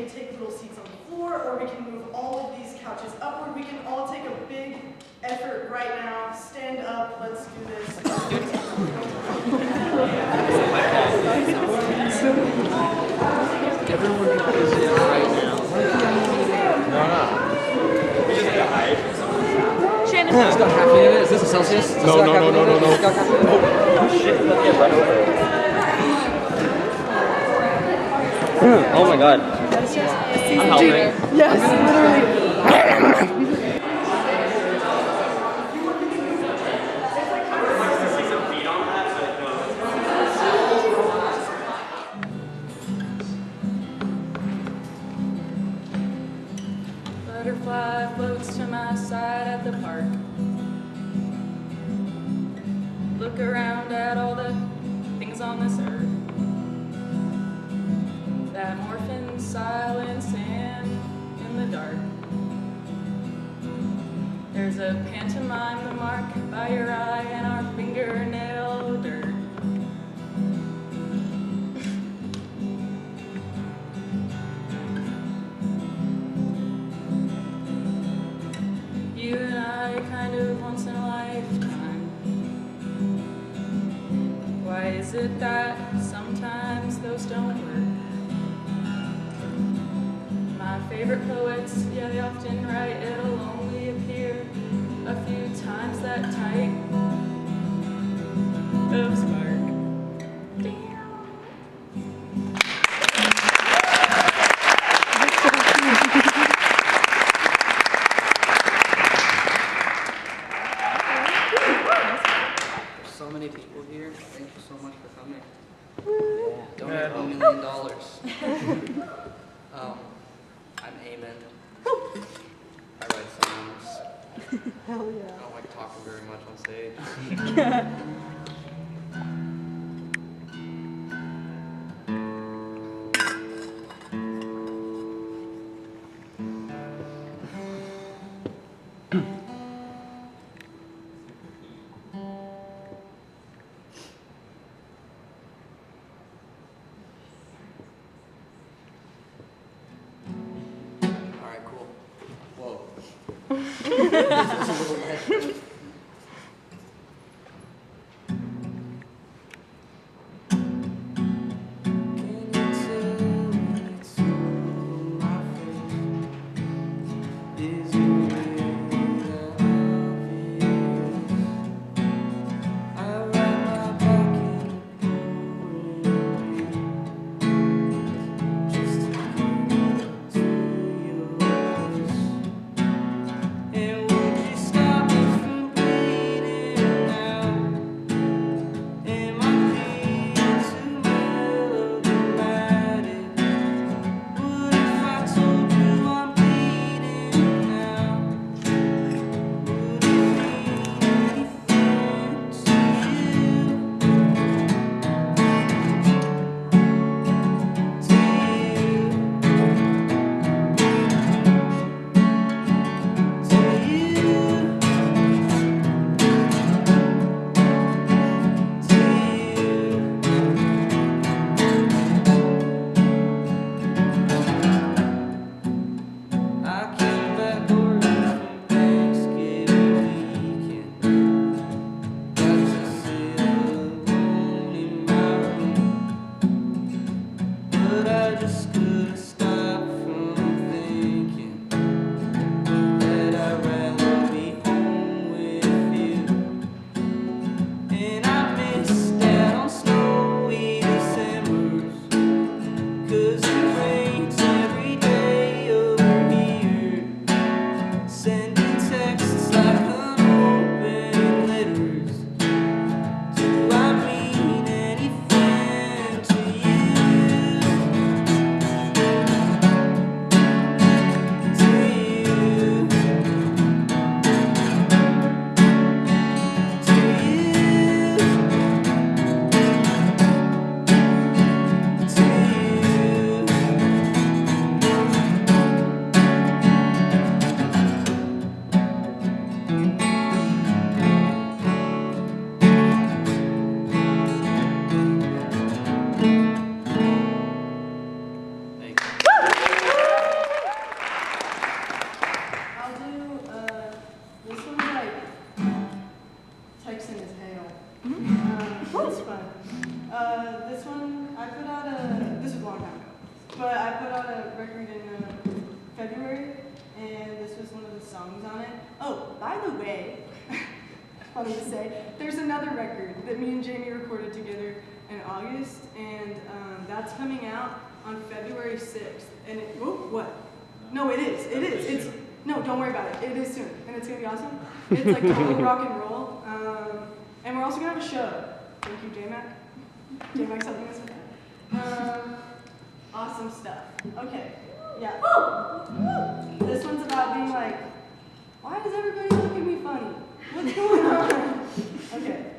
can take little seats on the floor, or we can move all of these couches upward. We can all take a big effort right now. Stand up. Let's do this. Everyone is in right now. No. We just got hype. Shannon. It's got caffeine in it. Is this a Celsius? No. It's got caffeine in it? Oh, shit. Let me get run over. Oh my god. I'm helping. Yes, literally. Butterfly floats to my side at the park. Look around at all the things on this earth that morph in silence and in the dark. There's a pantomime, the mark by your eye, and our fingernail dirt. You and I, kind of once in a lifetime. Why is it that sometimes those don't work? My favorite poets, yeah, they often write, it'll only appear a few times that type of spark. Damn. So many people here. Thank you so much for coming. Donate $1 million. I'm Eamon. I write songs. Hell I yeah. don't like talking very much on stage. Alright, cool. Whoa. And would you stop me from I put out a record in February, and this was one of the songs on it. Oh, by the way, funny to say, there's another record that me and Jamie recorded together in August, and that's coming out on February 6th. And it, oh, what? No, it is. It is. It's no, don't worry about it. It is soon, and it's gonna be awesome. It's like total rock and roll. And we're also gonna have a show. Thank you, J-Mac. J-Mac's helping us with that. Awesome stuff. Okay. Yeah. This one's about being like, why does everybody look at me funny? What's going on? Okay.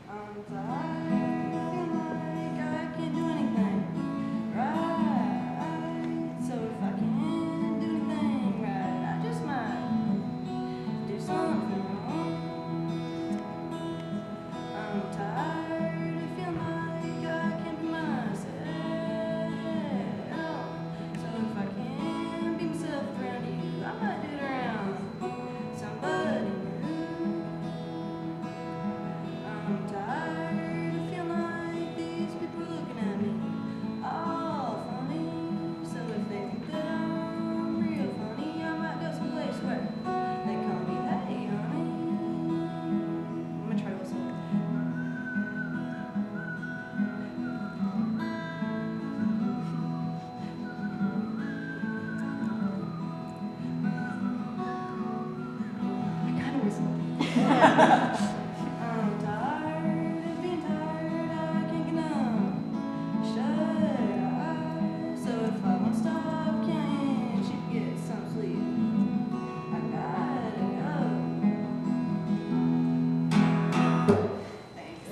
I can't do anything right. So if I can't do anything right, I just might do something wrong. I'm tired of feeling like I can't be myself. So if I can't be myself around you, I might do it around somebody new. I'm tired of feeling like these people looking at me all funny. So if they think that I'm real funny, I might go someplace where they call me hey honey. I'm gonna try to listen. I kinda whistled. I'm tired of being tired, I can't get numb. Shut eye. So if I won't stop, can't you get some sleep? I gotta go. Thanks.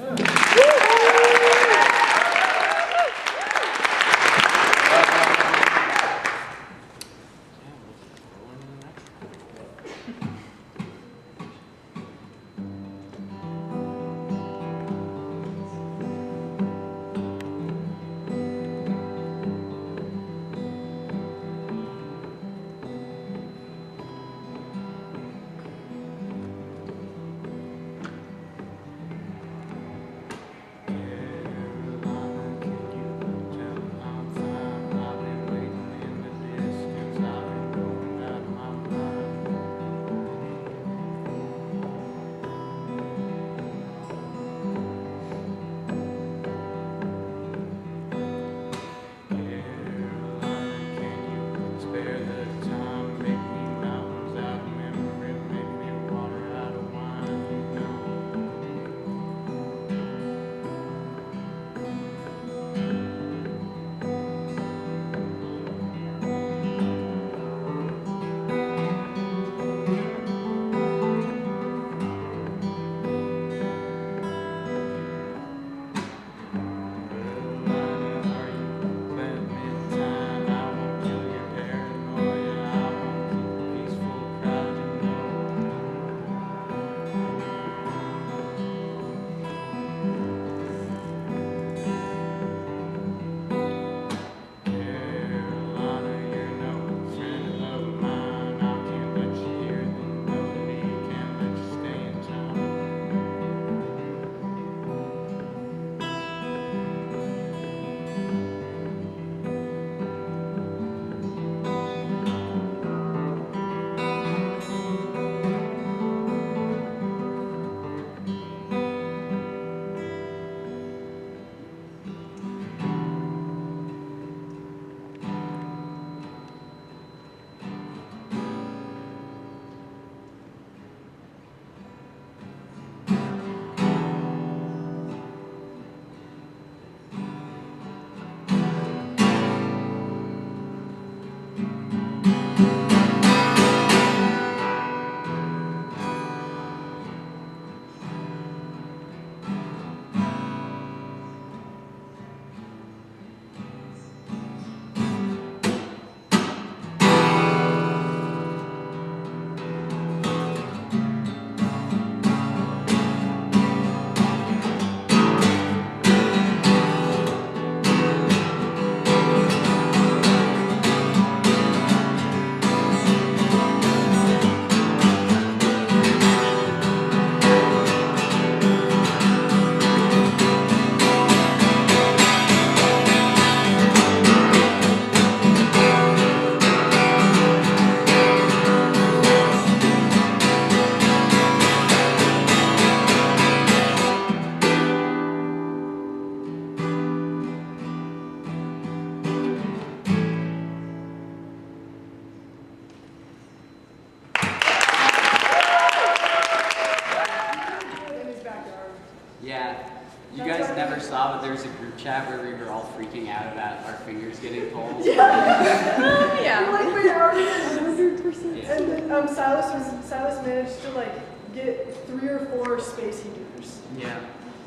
group chat where we were all freaking out about our fingers getting cold? Yeah. Like we already did 100%. Yeah. And then, Silas managed to like get 3 or 4 space heaters. Yeah.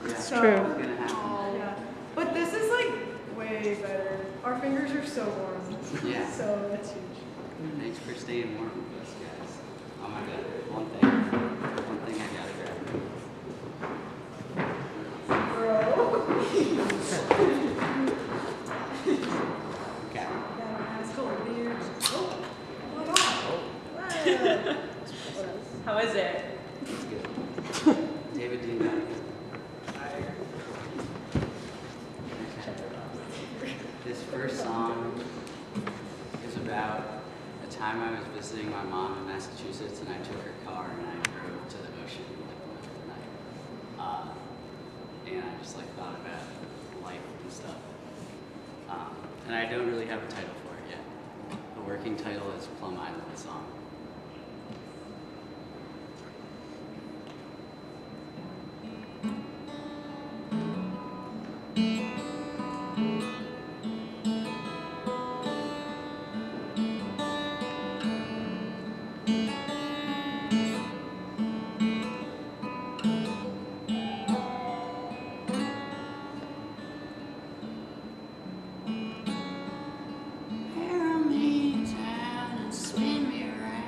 It's So- true. It's gonna happen. Yeah. But this is like way better. Our fingers are so warm. Yeah. So that's huge. Thanks for staying warm with us, guys. Oh my god, one thing I gotta grab. Bro. Okay. That asshole beard. Oh, what on? How is it? It's good. David Dean got it. This first song is about a time I was visiting my mom in Massachusetts, and I took her car and I drove to the ocean like the middle of the night. And I just like thought about life and stuff. And I don't really have a title for it yet. The working title is Plum Island Song. Swim me around.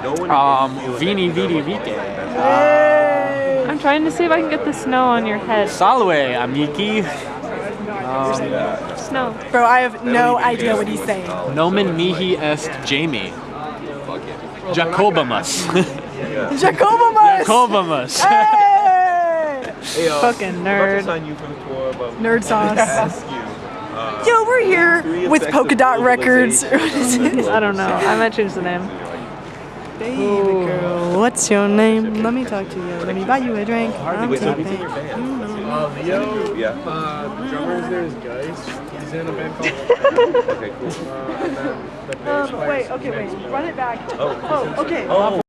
Vini Vidi Vite. Hey. I'm trying to see if I can get the snow on your head. Salve, amiki. Snow. Bro, I have no idea what he's saying. Nomen mihi est Jamie. Jacobamus. Jacobamus! Jacobamus. Hey! Fucking nerd. Nerd sauce. Yo, we're here with Polka Dot Records. I don't know. I might change the name. Baby girl, what's your name? Let me talk to you. Let me buy you a drink. I'm tapping. Leo, Yeah. the drummer is there is Geist. He's in a band called Okay, cool. and then the bass player Wait, is okay, next wait. to Run it back. Oh. Oh, okay. Oh.